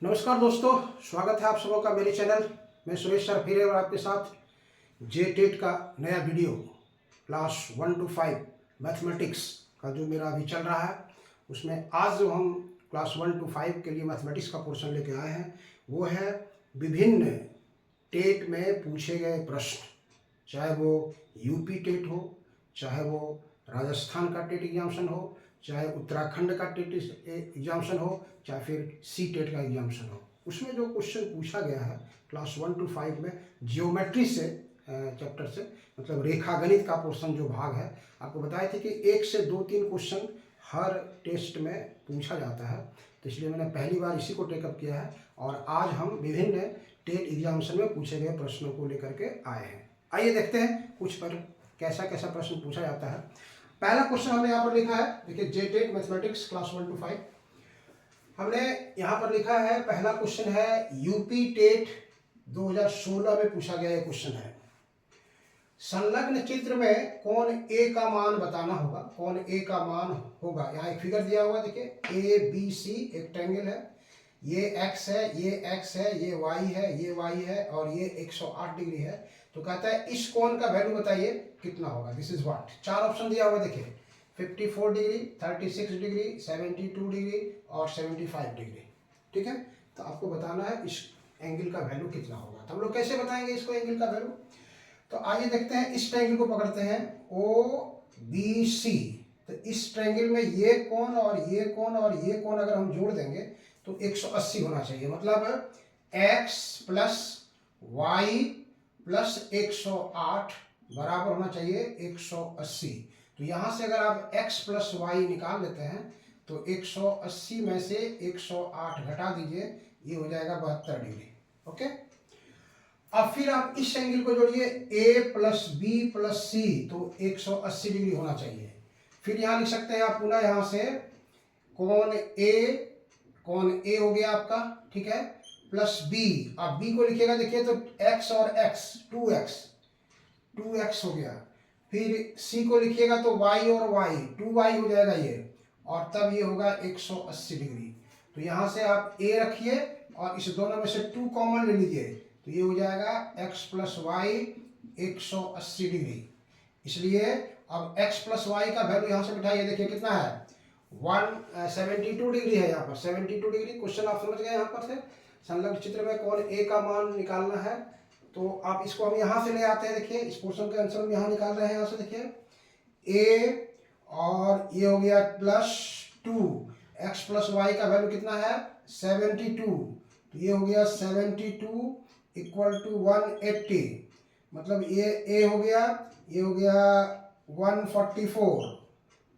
नमस्कार दोस्तों, स्वागत है आप सबों का मेरे चैनल में। सुरेश सर फिर और आपके साथ जे टेट का नया वीडियो क्लास 1 to 5 मैथमेटिक्स का जो मेरा अभी चल रहा है, उसमें आज जो हम क्लास 1 to 5 के लिए मैथमेटिक्स का पोर्शन लेके आए हैं वो है विभिन्न टेट में पूछे गए प्रश्न, चाहे वो यूपी टेट हो, चाहे वो राजस्थान का टेट एग्जामिनेशन हो, चाहे उत्तराखंड का टेट एग्जामिनेशन हो, चाहे फिर सी टेट का एग्जामिनेशन हो। उसमें जो क्वेश्चन पूछा गया है क्लास 1 to 5 में जियोमेट्री से चैप्टर से, मतलब रेखागणित का पोर्शन जो भाग है, आपको बताए थे कि 1 से 2-3 क्वेश्चन हर टेस्ट में पूछा जाता है, तो इसलिए मैंने पहली बार इसी को टेकअप किया है और आज हम विभिन्न टेट एग्जामिनेशन में पूछे गए प्रश्नों को लेकर के आए हैं। आइए देखते हैं कुछ पर कैसा कैसा प्रश्न पूछा जाता है। पहला क्वेश्चन हमने यहाँ पर लिखा है, देखिए जे टेट मैथमेटिक्स क्लास 1 to 5 हमने यहाँ पर लिखा है। पहला क्वेश्चन है यूपी टेट 2016 में पूछा गया ये क्वेश्चन है। संलग्न चित्र में कोण ए का मान बताना होगा। कोण ए का मान होगा, यहाँ एक फिगर दिया हुआ, देखिए ए बी सी एक ट्रायंगल है, ये एक्स है, ये एक्स है, ये वाई है, ये वाई है और ये 108 डिग्री है। तो कहता है इस कोण का वैल्यू बताइए कितना होगा। दिस इज व्हाट, 4 ऑप्शन दिया हुआ, देखिए 54 डिग्री, 36 डिग्री, 72 डिग्री और 75 डिग्री। ठीक है, तो आपको बताना है इस एंगल का वैल्यू कितना होगा। तो हम लोग कैसे बताएंगे इसको एंगल का वैल्यू, तो आइए देखते हैं। इस ट्रायंगल को पकड़ते हैं ओ बी सी, तो इस ट्रायंगल में ये कोण और ये कोण और ये कोण अगर हम जोड़ देंगे तो 180 होना चाहिए। मतलब x प्लस वाई प्लस 108 बराबर होना चाहिए 180। तो यहाँ से अगर आप x प्लस वाई निकाल लेते हैं तो 180 में से 108 घटा दीजिए, ये हो जाएगा 72 डिग्री। ओके, अब फिर आप इस एंगल को जोड़िए a प्लस बी प्लस सी, तो 180 डिग्री होना चाहिए। फिर यहाँ लिख सकते हैं आप पुनः यहाँ से कोण ए हो गया आपका, ठीक है, प्लस बी। अब बी को लिखिएगा, देखिए तो x और x 2x हो गया। फिर सी को लिखिएगा तो y और y 2y हो जाएगा ये, और तब ये होगा 180 डिग्री। तो यहाँ से आप a रखिए और इस दोनों में से 2 कॉमन ले लीजिए, तो ये हो जाएगा x प्लस वाई 180 डिग्री। इसलिए अब x प्लस वाई का वैल्यू यहाँ से बिठाइए, देखिए कितना है 172 डिग्री है। यहाँ पर 72 डिग्री। क्वेश्चन आप समझ गए। यहाँ पर से संलग्न चित्र में कोण ए का मान निकालना है, तो आप इसको हम यहाँ से ले आते हैं। देखिए इस पोर्शन का आंसर हम यहाँ निकाल रहे हैं। यहाँ से देखिए ए और ये हो गया प्लस 2, x प्लस वाई का वैल्यू कितना है 72, तो ये हो गया 72 इक्वल टू 180। मतलब ये ए हो गया, ये हो गया 144,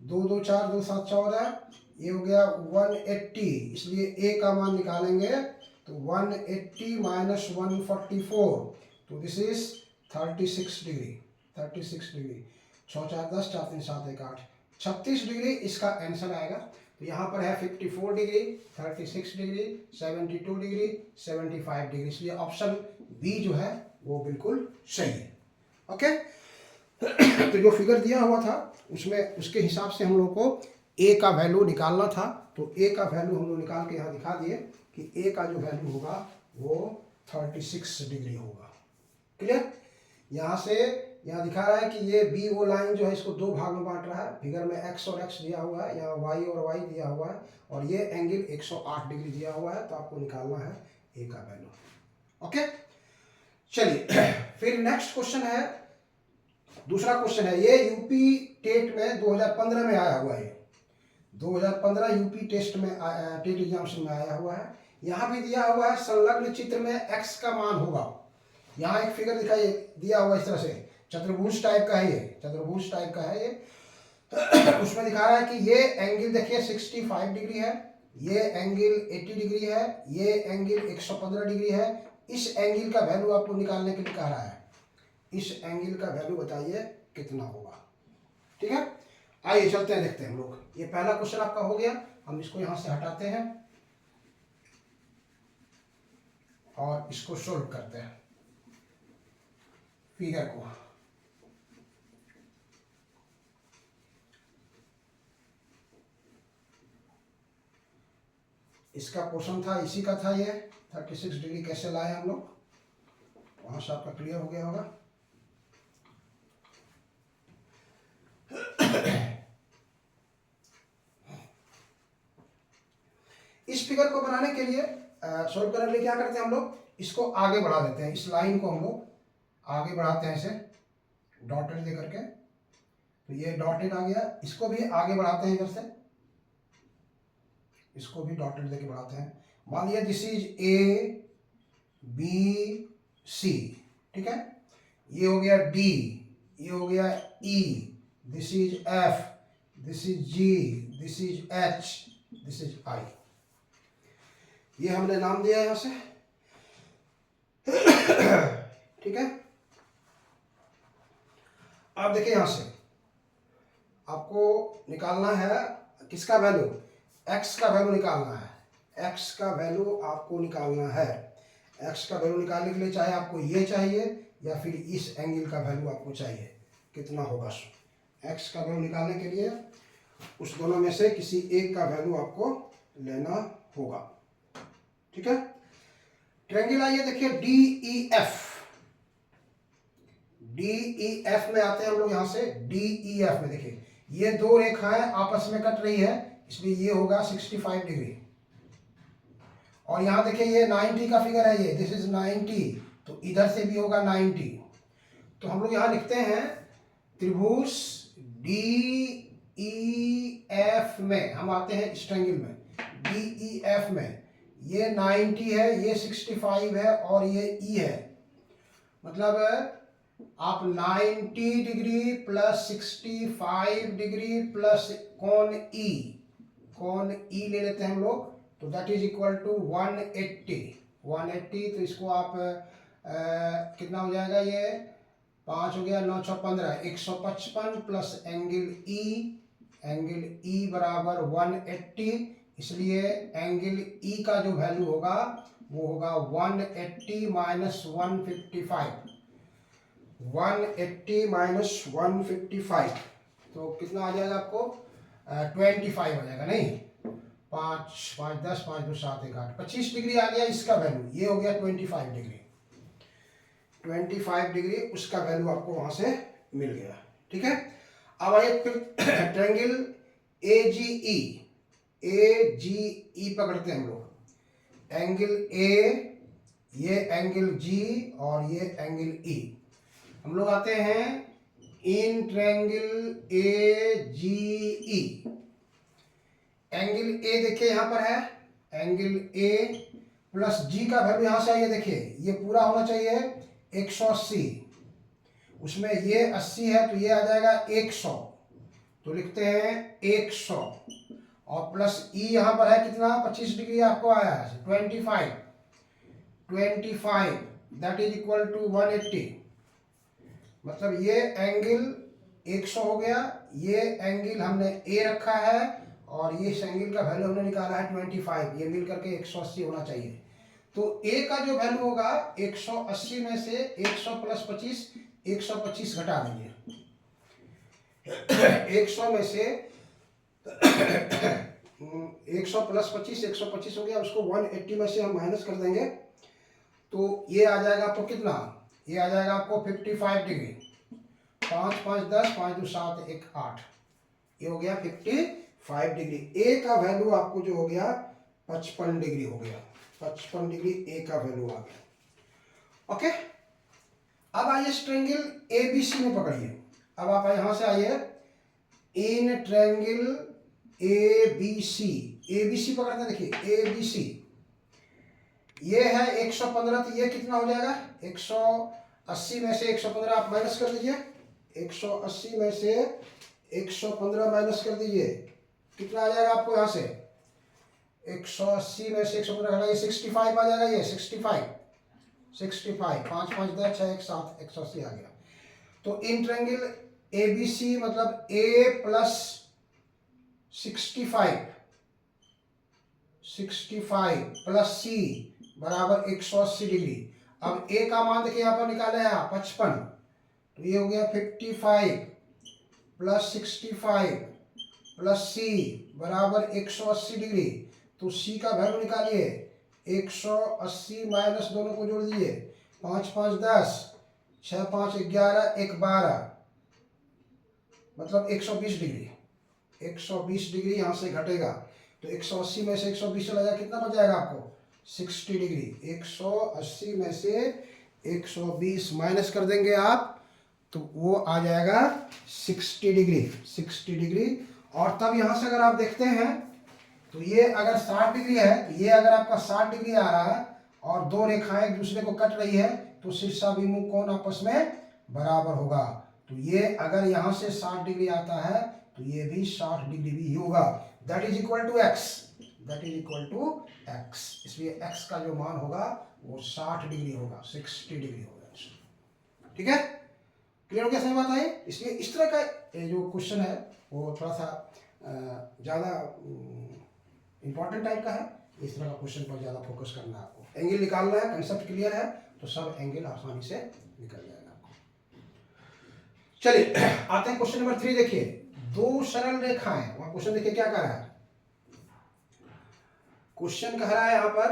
2 2 4 2 7 14, ये हो गया 180। इसलिए ए का मान निकालेंगे तो 180 माइनस 144, तो this is 36 degree. 36 degree, 6 4 10, 4 3 7 1 8, 36 degree इसका आंसर आएगा। तो यहाँ पर है 54 डिग्री, 36 डिग्री, 72 डिग्री, 75 डिग्री। इसलिए ऑप्शन बी जो है वो बिल्कुल सही है। ओके, तो जो फिगर दिया हुआ था उसमें उसके हिसाब से हम लोग को ए का वैल्यू निकालना था, तो ए का वैल्यू हम लोग निकाल के यहाँ दिखा दिए कि ए का जो वैल्यू होगा वो 36 डिग्री होगा। क्लियर। यहाँ से यहाँ दिखा रहा है कि ये बी ओ लाइन जो है इसको 2 भाग में बांट रहा है। फिगर में x और x दिया हुआ है, यहाँ y और y दिया हुआ है, और ये एंगल 108 डिग्री दिया हुआ है। तो आपको निकालना है ए का वैल्यू। ओके, चलिए फिर नेक्स्ट क्वेश्चन है। दूसरा क्वेश्चन है, ये यूपी टेट में 2015 में आया हुआ है। 2015 यूपी टेस्ट में टेट एग्जामिनेशन में आया हुआ है। यहाँ भी दिया हुआ है संलग्न चित्र में x का मान होगा। यहाँ एक फिगर दिखाई दिया हुआ इस तरह से, चतुर्भुज टाइप का है, ये चतुर्भुज टाइप का है ये। उसमें दिखा रहा है कि ये एंगल देखिए 65 डिग्री है, ये एंगल 80 डिग्री है, ये एंगल 115 डिग्री है। इस एंगल का वैल्यू आपको निकालने के लिए कह रहा है। इस एंगल का वैल्यू बताइए कितना होगा। ठीक है, आइए चलते हैं, देखते हैं हम लोग। ये पहला क्वेश्चन आपका हो गया, हम इसको यहां से हटाते हैं और इसको सोल्व करते हैं फिगर को। इसका पोर्शन था, इसी का था ये 36 डिग्री कैसे लाए हम लोग, वहाँ से आपका क्लियर हो गया होगा। इस फिगर को बनाने के लिए सॉल्व करने के लिए क्या करते हैं हम लोग, इसको आगे बढ़ा देते हैं, इस लाइन को हम लोग आगे बढ़ाते हैं ऐसे डॉटेड दे करके, तो ये डॉटेड आ गया, इसको भी आगे बढ़ाते हैं इधर से, इसको भी डॉटेड देके बढ़ाते हैं। मान लिया this is A B C, ठीक है, ये हो गया डी, ये हो गया E, this is F, this is G, this is H, this is I. ये हमने नाम दिया है यहां से, ठीक है। अब देखिए यहां से आपको निकालना है किसका वैल्यू, x का वैल्यू निकालना है, x का वैल्यू आपको निकालना है। x का वैल्यू निकालने के लिए चाहे आपको ये चाहिए या फिर इस एंगल का वैल्यू आपको चाहिए, कितना होगा। x का वैल्यू निकालने के लिए उस दोनों में से किसी एक का वैल्यू आपको लेना होगा, ठीक है। ट्रायंगल आइए देखिए D E F, D E F में आते हैं हम लोग, यहां से डी ई एफ में देखिए ये दो रेखाएं आपस में कट रही है, इसलिए ये होगा 65 डिग्री, और यहां देखिए ये 90 का फिगर है, ये दिस इज 90, तो इधर से भी होगा 90। तो हम लोग यहां लिखते हैं त्रिभुज डी ई एफ में हम आते हैं इस ट्रायंगल में, डी ई एफ में ये 90 है, ये 65 है और ये ई है, मतलब आप 90 डिग्री प्लस 65 डिग्री प्लस कोण ई ले लेते हैं हम लोग, तो दैट इज इक्वल टू 180। तो इसको आप कितना हो जाएगा, ये 5 हो गया, 9 6 15, 155 प्लस एंगल ई बराबर 180, इसलिए एंगल ई का जो वैल्यू होगा वो होगा 180 माइनस 155, 180 माइनस 155, तो कितना आ जाएगा आपको 25 आ जाएगा, नहीं 5 5 10 5 2 7 1 8, 25 डिग्री आ गया इसका वैल्यू, ये हो गया 25 डिग्री, 25 डिग्री उसका वैल्यू आपको वहां से मिल गया, ठीक है। अब आइए फिर ट्रायंगल ए जी ई पकड़ते हैं हम लोग, एंगल ए, ये एंगल जी और ये एंगल ई, हम लोग आते हैं in triangle A ji E. Angle A देखिए यहां पर है, एंगल ए प्लस जी का वैल्यू यहां से आइए देखिए, ये पूरा होना चाहिए 180, उसमें ये 80 है तो ये आ जाएगा 100, तो लिखते हैं 100, और प्लस ई यहां पर है कितना 25 डिग्री आपको आया है 25 दैट इज इक्वल टू 180, मतलब ये एंगल 100 हो गया, ये एंगल हमने ए रखा है और ये एंगल का वैल्यू हमने निकाला है 25, ये मिल करके 180 होना चाहिए। तो ए का जो वैल्यू होगा 180 में से 100 प्लस 25, 125 घटा दीजिए, 100 में से 100 प्लस 25 125 हो गया, उसको 180 में से हम माइनस कर देंगे, तो ये आ जाएगा आपको कितना, ये आ जाएगा आपको 55 डिग्री, 5 5 10 5 2 7 1 8, ये हो गया 55 डिग्री। ए का वैल्यू आपको जो हो गया 55 डिग्री हो गया, 55 डिग्री ए का वैल्यू आ गया, ओके। अब आइए ट्रायंगल ए बी सी में पकड़िए, अब आप यहां से आइए इन ट्रायंगल ए बी सी पकड़ते हैं, देखिए ए बी सी, ये है 115, तो ये कितना हो जाएगा 180 में से 115 आप माइनस कर दीजिए, 180 में से 115 माइनस कर दीजिए, कितना आ जाएगा आपको यहाँ से 180 में से 115 घटाइए 65 आ जाएगा, ये 65 5 5 10 6 1 7 180 आ गया। तो इन ट्रायंगल ए बी सी मतलब ए प्लस 65 प्लस सी बराबर 180 डिग्री। अब ए का मान देखिए यहाँ पर निकाला है 55, तो ये हो गया 55 प्लस 65 प्लस सी बराबर 180 डिग्री, तो सी का वैल्यू निकालिए, 180 माइनस दोनों को जोड़ दीजिए, 5 5 10, 6 5 11, 1 12, मतलब 120 डिग्री। 120 डिग्री यहाँ से घटेगा, तो 180 में से 120 चला जाएगा, कितना बच जाएगा आपको? 60 डिग्री। 180 में से 120 माइनस कर देंगे आप, तो वो आ जाएगा 60 डिग्री। 60 डिग्री। और तब यहाँ से अगर आप देखते हैं तो ये अगर 60 डिग्री है, तो ये अगर आपका 60 डिग्री आ रहा है और दो रेखाएं एक दूसरे को कट रही है, तो शीर्षाभिमुख कोण आपस में बराबर होगा। तो ये अगर यहाँ से 60 डिग्री आता है तो ये भी 60 डिग्री भी होगा। That is equal to X. That is equal to X. इसलिए एक्स का जो मान होगा वो 60 डिग्री होगा, 60 डिग्री होगा। ठीक है, क्लियर हो गया? सही बात आई। इसलिए इस तरह का जो क्वेश्चन है वो थोड़ा सा ज़्यादा इंपॉर्टेंट टाइप का है। इस तरह का क्वेश्चन पर ज़्यादा फोकस करना है आपको। एंगल निकालना है, कंसेप्ट क्लियर है तो सब एंगल आसानी से निकल जाएगा आपको। चलिए आते हैं क्वेश्चन नंबर 3। देखिए, दो सरल रेखाएं, वहां क्वेश्चन देखिए क्या कह रहा है। क्वेश्चन कह रहा है यहाँ पर,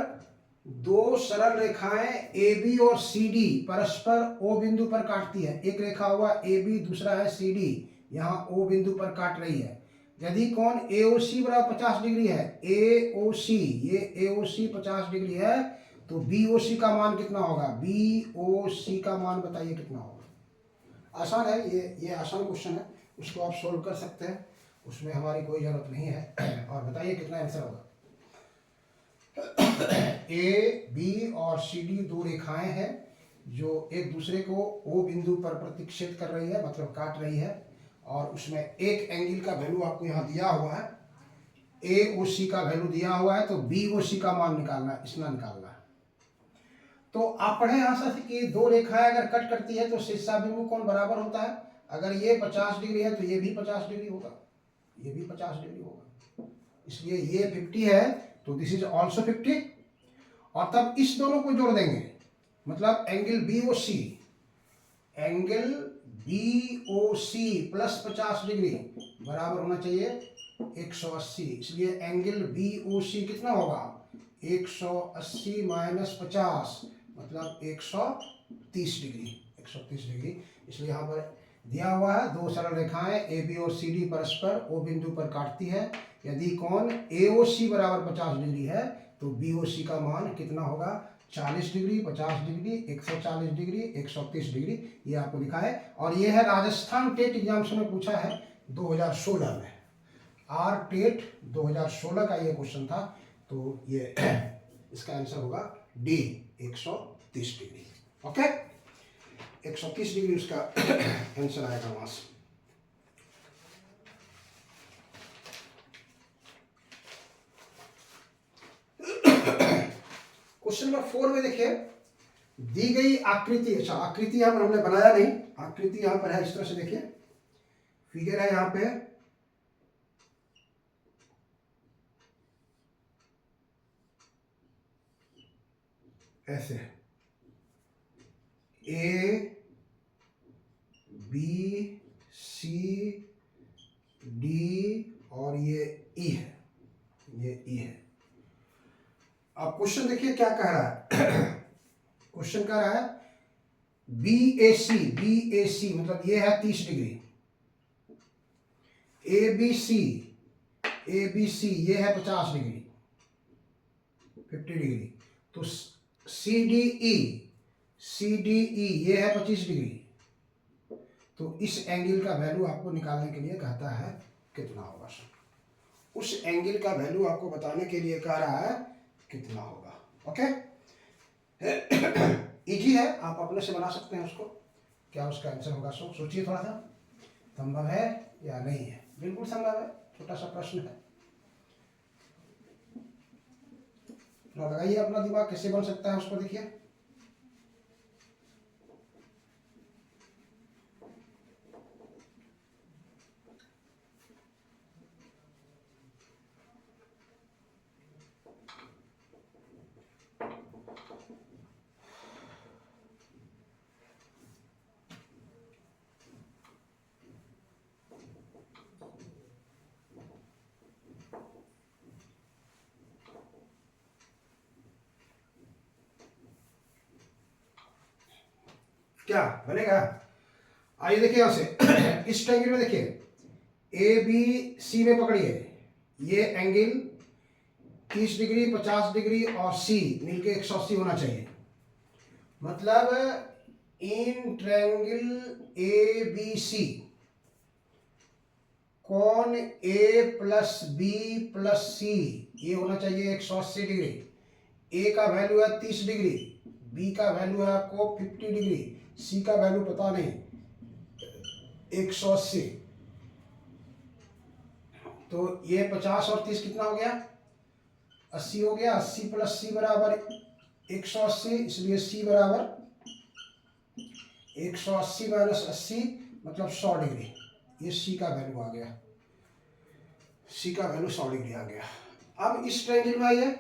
दो सरल रेखाएं ए बी और सी डी परस्पर ओ बिंदु पर काटती है। एक रेखा हुआ ए बी, दूसरा है सी डी, यहाँ ओ बिंदु पर काट रही है। यदि कोण ए ओ सी बराबर 50 डिग्री है, ए ओ सी, ये ए ओ सी 50 डिग्री है, तो बी ओ सी का मान कितना होगा? बी ओ सी का मान बताइए कितना होगा। आसान है ये आसान क्वेश्चन है, उसको आप सोल्व कर सकते हैं, उसमें हमारी कोई ज़रूरत नहीं है। और बताइए कितना आंसर होगा। ए बी और सी डी दो रेखाएं हैं जो एक दूसरे को ओ बिंदु पर प्रतिच्छेद कर रही है, मतलब काट रही है। और उसमें एक एंगल का वैल्यू आपको यहाँ दिया हुआ है, ए ओ सी का वैल्यू दिया हुआ है, तो बी ओ सी का मान निकालना है, इतना निकालना है। तो आप पढ़े यहाँ से कि दो रेखाएं अगर कट करती है तो शीर्षाभिमुख कोण बराबर होता है। अगर ये 50 डिग्री है तो ये भी 50 डिग्री होगा, ये भी 50 डिग्री होगा। इसलिए ये 50 है तो दिस इज ऑल्सो 50। और तब इस दोनों को जोड़ देंगे, मतलब angle B O C, angle B O C plus 50 degree बराबर होना चाहिए 180। इसलिए एंगल बी ओ सी कितना होगा? 180 माइनस 50, मतलब 130 डिग्री। 130 डिग्री। इसलिए यहाँ पर दिया हुआ है, दो सरल रेखाएं ए बी और सी डी परस्पर ओ बिंदु पर काटती है। यदि कोण ए ओ सी बराबर 50 डिग्री है तो बी ओ सी का मान कितना होगा? 40 डिग्री, 50 डिग्री, 140 डिग्री, 130 डिग्री, ये आपको लिखा है। और ये है राजस्थान टेट एग्जाम्स में पूछा है 2016 में। आर टेट 2016 का ये क्वेश्चन था। तो ये इसका आंसर होगा डी, 130 डिग्री। ओके, 130 डिग्री उसका आंसर आएगा वहां से। क्वेश्चन नंबर 4 में देखिए, दी गई आकृति, अच्छा आकृति यहां पर हमने बनाया नहीं, आकृति यहां पर है इस तरह से। देखिए फिगर है यहां पे, ऐसे ए बी सी डी और ये ई है, ये ई है। अब क्वेश्चन देखिए क्या कह रहा है। क्वेश्चन कह रहा है बी ए सी मतलब ये है 30 डिग्री, ए बी सी ये है 50 डिग्री, 50 डिग्री। तो सी डी ई ये है 25 डिग्री। तो इस एंगल का वैल्यू आपको निकालने के लिए कहता है कितना होगा। उस एंगल का वैल्यू आपको बताने के लिए कह रहा है कितना होगा। ओके, इजी है, आप अपने से बना सकते हैं उसको, क्या उसका आंसर होगा। सोचिए थोड़ा सा, संभव है या नहीं है? बिल्कुल संभव है, छोटा सा प्रश्न है। लगाइए अपना दिमाग, कैसे बन सकता है उसको देखिए। क्या बनेगा? आइए देखिए यहां से इस ट्रायंगल में देखिए ए बी सी में पकड़िए, ये एंगल 30 डिग्री 50 डिग्री और सी मिलके 180 होना चाहिए। मतलब इन ट्रायंगल ए बी सी कौन ए प्लस बी प्लस सी ये होना चाहिए 180 डिग्री। ए का वैल्यू है 30 डिग्री, बी का वैल्यू है आपको 50 डिग्री, सी का वैल्यू पता नहीं 180। तो ये 50 और 30 कितना हो गया? 80 हो गया। 80 प्लस सी बराबर 180, इसलिए सी बराबर 180 माइनस 80 मतलब 100 डिग्री। ये सी का वैल्यू आ गया, सी का वैल्यू 100 डिग्री आ गया। अब इस ट्रायंगल में आइए,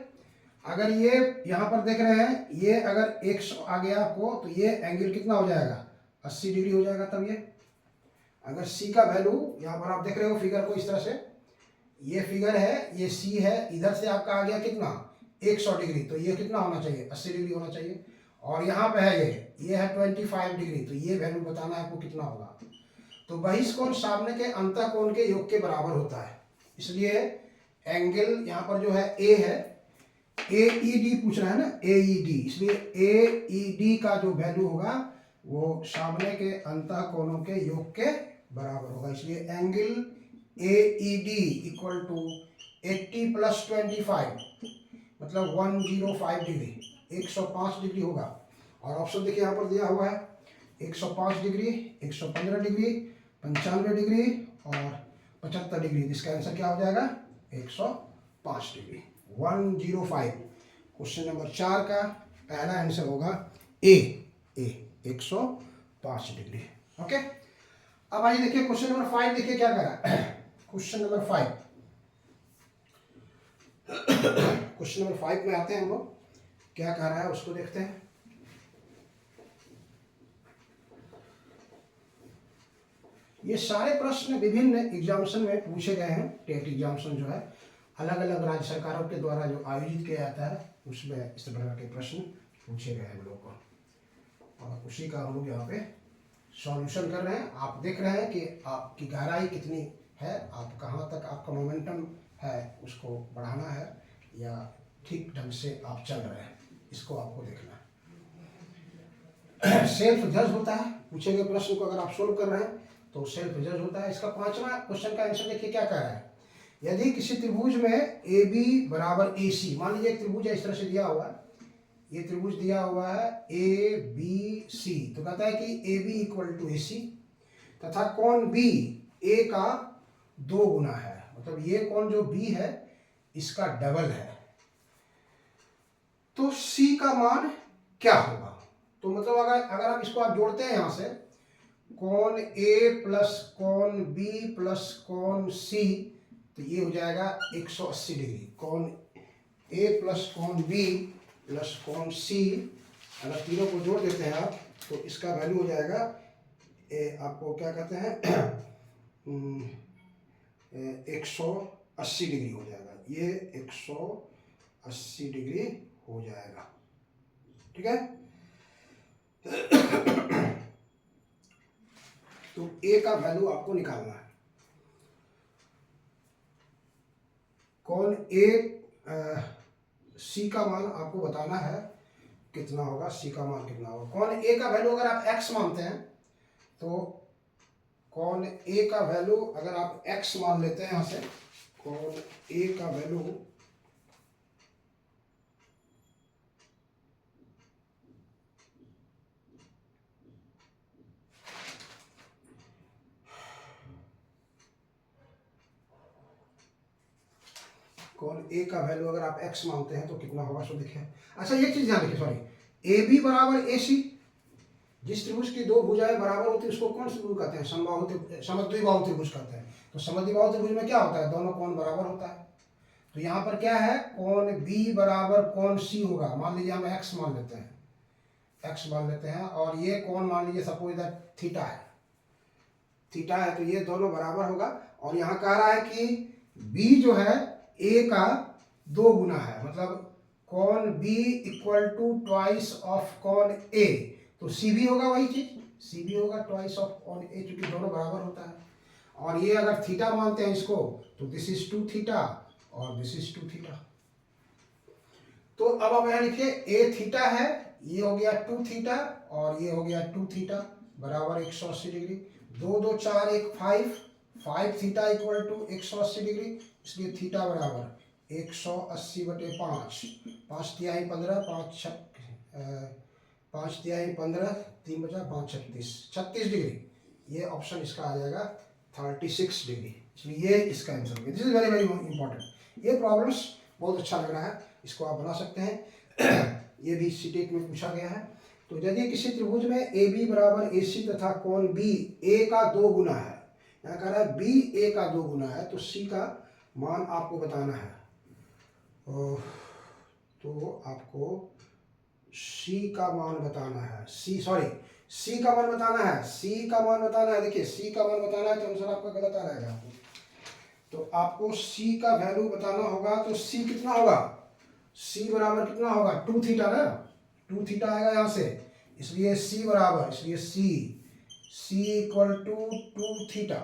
अगर ये यहां पर देख रहे हैं, ये अगर 100 आ गया आपको तो ये एंगल कितना हो जाएगा? 80 डिग्री हो जाएगा। तब ये अगर सी का वैल्यू यहां पर आप देख रहे हो फिगर को इस तरह से, ये फिगर है, ये सी है, इधर से आपका आ गया कितना? 100 डिग्री। तो ये कितना होना चाहिए? 80 डिग्री होना चाहिए। और यहाँ पे है ये है 25 डिग्री, तो ये वैल्यू बताना है आपको कितना होगा। तो बहिष्कोण सामने के अंतःकोण के योग के बराबर होता है, इसलिए एंगल यहाँ पर जो है ए है, AED पूछ रहा है ना, AED, इसलिए AED का जो वैल्यू होगा वो सामने के अंतःकोणों के योग के बराबर होगा। इसलिए angle AED equal to 80 plus 25 मतलब 105 डिग्री, 105 डिग्री होगा। और ऑप्शन देखिए यहाँ पर दिया हुआ है 105 डिग्री, 115 डिग्री, 95 डिग्री और 75 डिग्री। इसका आंसर क्या हो जाएगा? 105 डिग्री, 105। क्वेश्चन नंबर 4 का पहला आंसर होगा ए 105 डिग्री। ओके, अब आइए देखिए क्वेश्चन नंबर 5 देखिए क्या करा। क्वेश्चन नंबर 5 क्वेश्चन नंबर 5 में आते हैं हम लोग, क्या कह रहा है उसको देखते हैं। ये सारे प्रश्न विभिन्न एग्जामिनेशन में पूछे गए हैं। टेट एग्जामिनेशन जो है अलग अलग राज्य सरकारों के द्वारा जो आयोजित किया जाता है उसमें इस प्रकार के प्रश्न पूछे गए हैं हम लोग को, और उसी का हम लोग यहाँ पे सॉल्यूशन कर रहे हैं। आप देख रहे हैं कि आपकी गहराई कितनी है, आप कहाँ तक आपका मोमेंटम है उसको बढ़ाना है या ठीक ढंग से आप चल रहे हैं, इसको आपको देखना है। सेल्फ जज होता है, पूछे गए प्रश्न को अगर आप सोल्व कर रहे हैं तो सेल्फ जज होता है। इसका 5वां क्वेश्चन का आंसर देखिए क्या कह रहा है। यदि किसी त्रिभुज में ए बी बराबर ए सी, मान लीजिए एक त्रिभुज है इस तरह से दिया हुआ है, ये त्रिभुज दिया हुआ है ए बी सी, तो कहता है कि ए बी इक्वल टू ए सी तथा कोण बी ए का 2 गुना है, मतलब ये कोण जो बी है इसका डबल है, तो सी का मान क्या होगा? तो मतलब अगर आप इसको आप जोड़ते हैं यहां से, कोण ए प्लस कोण बी प्लस कोण सी, तो ये हो जाएगा 180 डिग्री। कोण ए प्लस कोण बी प्लस कोण सी, अगर तीनों को जोड़ देते हैं आप तो इसका वैल्यू हो जाएगा आपको क्या कहते हैं 180 डिग्री हो जाएगा। ये 180 डिग्री हो जाएगा, ठीक है। तो ए का वैल्यू आपको निकालना है। कोण ए सी का मान आपको बताना है कितना होगा, सी का मान कितना होगा। कोण ए का वैल्यू अगर आप x मानते हैं तो कोण ए का वैल्यू अगर आप x मान लेते हैं यहां से, कोण ए का वैल्यू कोण ए का वैल्यू अगर आप x मानते हैं तो कितना होगा, सो देखिए। अच्छा एक चीज ध्यान रखिए, सॉरी, ए बी बराबर ए सी, जिस त्रिभुज की 2 भुजाएं बराबर होती है उसको कौन सा त्रिभुज कहते हैं? समद्विबाहु त्रिभुज कहते हैं। तो समद्विबाहु त्रिभुज में क्या होता है? दोनों कोण बराबर होता है। तो यहाँ पर क्या है, कोण बी बराबर कोण सी होगा। मान लीजिए हम x मान लेते हैं, x मान लेते हैं, और ये कोण मान लीजिए सपोज दैट थीटा है, थीटा है, तो ये दोनों बराबर होगा। और यहाँ कह रहा है कि b जो है a का 2 गुना है, मतलब कोण b equal to twice of कोण a, तो सी भी होगा वही चीज, सी भी होगा ट्वाइस ऑफ ऑन ए, क्योंकि दोनों बराबर होता है। और ये अगर थीटा मानते हैं इसको तो दिस इज 2 थीटा और दिस इज 2 थीटा। तो अब आप यहां लिखिए ए थीटा है, ये हो गया 2 थीटा और ये हो गया 2 थीटा बराबर 180 degree. 2 2 4 1 5, 5 theta equal to 180 degree, इसलिए थीटा बराबर 180/5, 5 तिहाई 15, 5 तिहाई 15, 3 बचा 5 36 डिग्री। ये ऑप्शन इसका आ जाएगा 36 डिग्री, इसलिए ये इसका आंसर होगा। This is very very important. ये प्रॉब्लम्स बहुत अच्छा लग रहा है, इसको आप बना सकते हैं। ये भी सीटेट में पूछा गया है। तो यदि किसी त्रिभुज में ए बी बराबर ए सी तथा कोण बी ए का 2 गुना है, यहाँ कह रहा है बी ए का 2 गुना है, तो सी का मान आपको बताना है। तो आपको सी का मान बताना है, सी का मान बताना है, सी का मान बताना है। देखिए सी का मान बताना है तो आंसर आपका गलत आ जाएगा। तो आपको सी का वैल्यू बताना होगा, तो सी कितना होगा, सी बराबर कितना होगा 2 थीटा ना, 2 थीटा आएगा यहाँ से, इसलिए सी बराबर, इसलिए सी इक्वल टू 2 थीटा।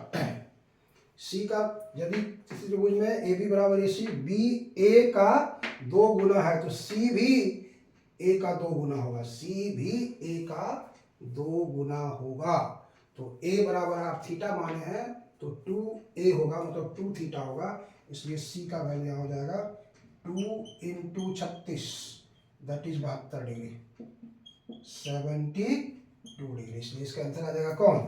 सी का यदि किसी त्रिभुज में ए बी बराबर ए सी, बी ए का 2 गुना है तो सी भी ए का 2 गुना होगा, सी भी ए का 2 गुना होगा। तो ए बराबर आप थीटा माने हैं तो 2a होगा, मतलब 2 थीटा होगा, इसलिए सी का वैल्यू यहाँ हो जाएगा 2 × 36, दैट इज 72 डिग्री, 72 डिग्री। इसलिए इसका आंसर आ जाएगा कौन,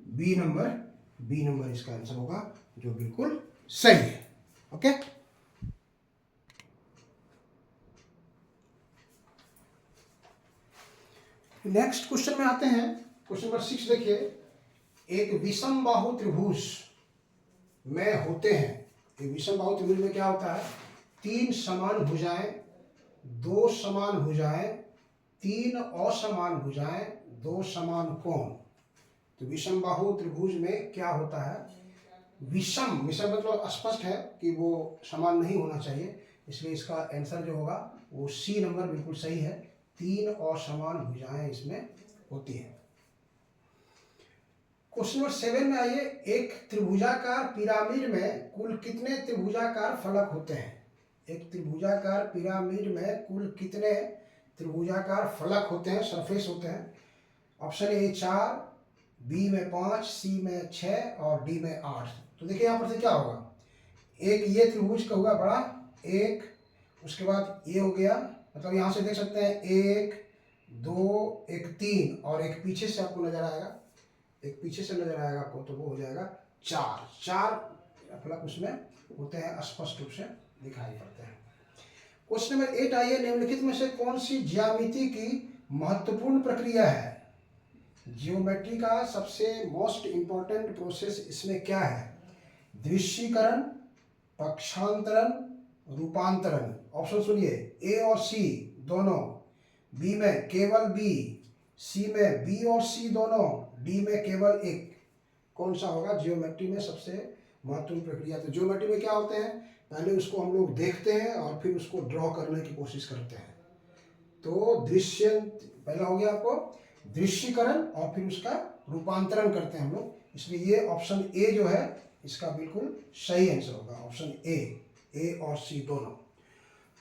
बी नंबर इसका आंसर होगा, जो बिल्कुल सही है। ओके, नेक्स्ट क्वेश्चन में आते हैं। क्वेश्चन नंबर 6 देखिए, एक विषम बाहु त्रिभुज में होते हैं, एक विषम बाहु त्रिभुज में क्या होता है, 3 समान भुजाएं, 2 समान भुजाएं, 3 असमान भुजाएं, 2 समान कोण। तो विषम बाहु त्रिभुज में क्या होता है, विषम मतलब स्पष्ट है कि वो समान नहीं होना चाहिए, इसलिए इसका आंसर जो होगा वो सी नंबर बिल्कुल सही है, 3 असमान भुजाएं इसमें होती हैं। क्वेश्चन नंबर 7 में आइए, एक त्रिभुजाकार पिरामिड में कुल कितने त्रिभुजाकार फलक होते हैं। एक त्रिभुजाकार पिरामिड में कुल कितने त्रिभुजाकार फलक होते हैं, सरफेस होते हैं। ऑप्शन ए 4, बी में 5, सी में 6 और डी में 8। तो देखिए यहाँ पर से क्या होगा, एक ये त्रिभुज का हुआ बड़ा एक, उसके बाद ये हो गया, मतलब यहाँ से देख सकते हैं 1 2 1 3 और एक पीछे से आपको नजर आएगा, एक पीछे से नजर आएगा आपको, तो वो हो जाएगा 4 फलक उसमें होते हैं, स्पष्ट रूप से दिखाई पड़ते हैं। क्वेश्चन नंबर 8 आइए, निम्नलिखित में से कौन सी ज्यामिति की महत्वपूर्ण प्रक्रिया है। जियोमेट्री का सबसे मोस्ट इंपॉर्टेंट प्रोसेस इसमें क्या है, दृश्यीकरण, पक्षांतरण, रूपांतरण। ऑप्शन सुनिए, ए और सी दोनों, बी में केवल बी, सी में बी और सी दोनों, डी में केवल एक। कौन सा होगा जियोमेट्री में सबसे महत्वपूर्ण प्रक्रिया। तो जियोमेट्री में क्या होते हैं, पहले उसको हम लोग देखते हैं और फिर उसको ड्रॉ करने की कोशिश करते हैं। तो दृश्य पहला हो गया आपको दृश्यीकरण और फिर उसका रूपांतरण करते हैं हम लोग, इसलिए ये ऑप्शन ए जो है इसका बिल्कुल सही आंसर होगा, ऑप्शन ए और सी दोनों।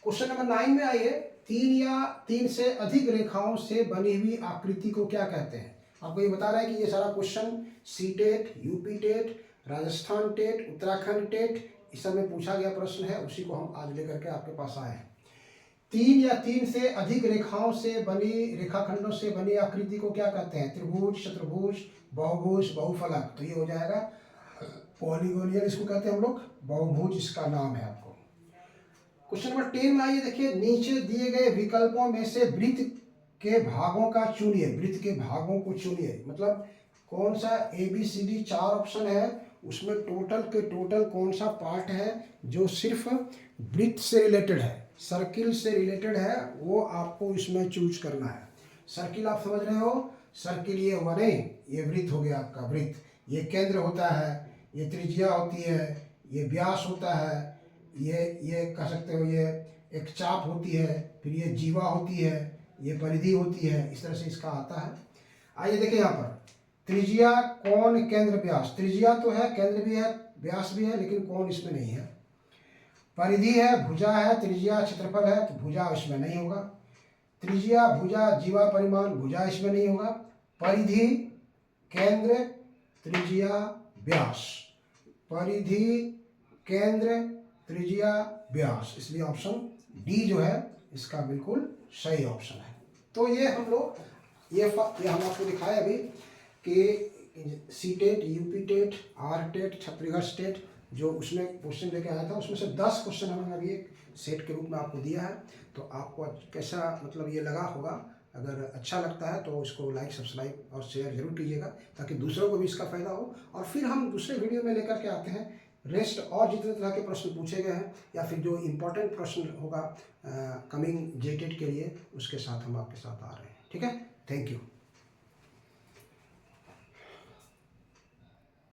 क्वेश्चन नंबर 9 में आइए, 3 या 3 से अधिक रेखाओं से बनी हुई आकृति को क्या कहते हैं। आपको ये बता रहा है कि ये सारा question C TET, UP TET, Rajasthan TET, Uttarakhand TET, इस सब में पूछा गया प्रश्न है, उसी को हम आज लेकर के आपके पास आए हैं। 3 या 3 से अधिक रेखाओं से बनी, रेखाखंडों से बनी आकृति को क्या कहते हैं, त्रिभुज, चतुर्भुज, बहुभुज, बहुफलक। तो ये हो जाएगा पॉलीगोनियल, इसको कहते हैं हम लोग, बहुभुज इसका नाम है आपको। क्वेश्चन नंबर 10 में आइए, देखिए नीचे दिए गए विकल्पों में से वृत्त के भागों का चुनिए, वृत्त के भागों को चुनिए, मतलब कौन सा ABCD 4 ऑप्शन है, उसमें टोटल के टोटल कौन सा पार्ट है जो सिर्फ वृत्त से रिलेटेड है, सर्किल से रिलेटेड है, वो आपको इसमें चूज करना है। सर्किल आप समझ रहे हो, सर्किल ये हुआ नहीं, ये वृत्त हो गया आपका वृत्त, ये केंद्र होता है, ये त्रिज्या होती है, ये व्यास होता है, ये कह सकते हो ये एक चाप होती है, फिर ये जीवा होती है, ये परिधि होती है, इस तरह से इसका आता है। आइए देखिए यहाँ पर त्रिज्या, कोण, केंद्र, व्यास। त्रिज्या तो है, केंद्र भी है, व्यास भी है, लेकिन कोण इसमें नहीं है। परिधि है, भुजा है, त्रिज्या क्षेत्रफल है, तो भुजा इसमें नहीं होगा। त्रिज्या, भुजा, जीवा, परिमाण, भुजा इसमें नहीं होगा। परिधि, केंद्र, त्रिज्या, व्यास। परिधि, केंद्र, त्रिज्या, व्यास, इसलिए ऑप्शन डी जो है इसका बिल्कुल सही ऑप्शन है। तो ये हम लोग ये हम आपको दिखाया अभी कि C TET, UP TET, R TET, Chhattisgarh state जो उसमें क्वेश्चन लेके आया था, उसमें से 10 क्वेश्चन हमने अभी एक सेट के रूप में आपको दिया है। तो आपको कैसा मतलब ये लगा होगा, अगर अच्छा लगता है तो इसको लाइक, सब्सक्राइब और शेयर जरूर कीजिएगा, ताकि दूसरों को भी इसका फ़ायदा हो। और फिर हम दूसरे वीडियो में लेकर के आते हैं रेस्ट और जितने तरह के प्रश्न पूछे गए हैं, या फिर जो इम्पोर्टेंट प्रश्न होगा कमिंग जेटेट के लिए, उसके साथ हम आपके साथ आ रहे हैं। ठीक है, थैंक यू।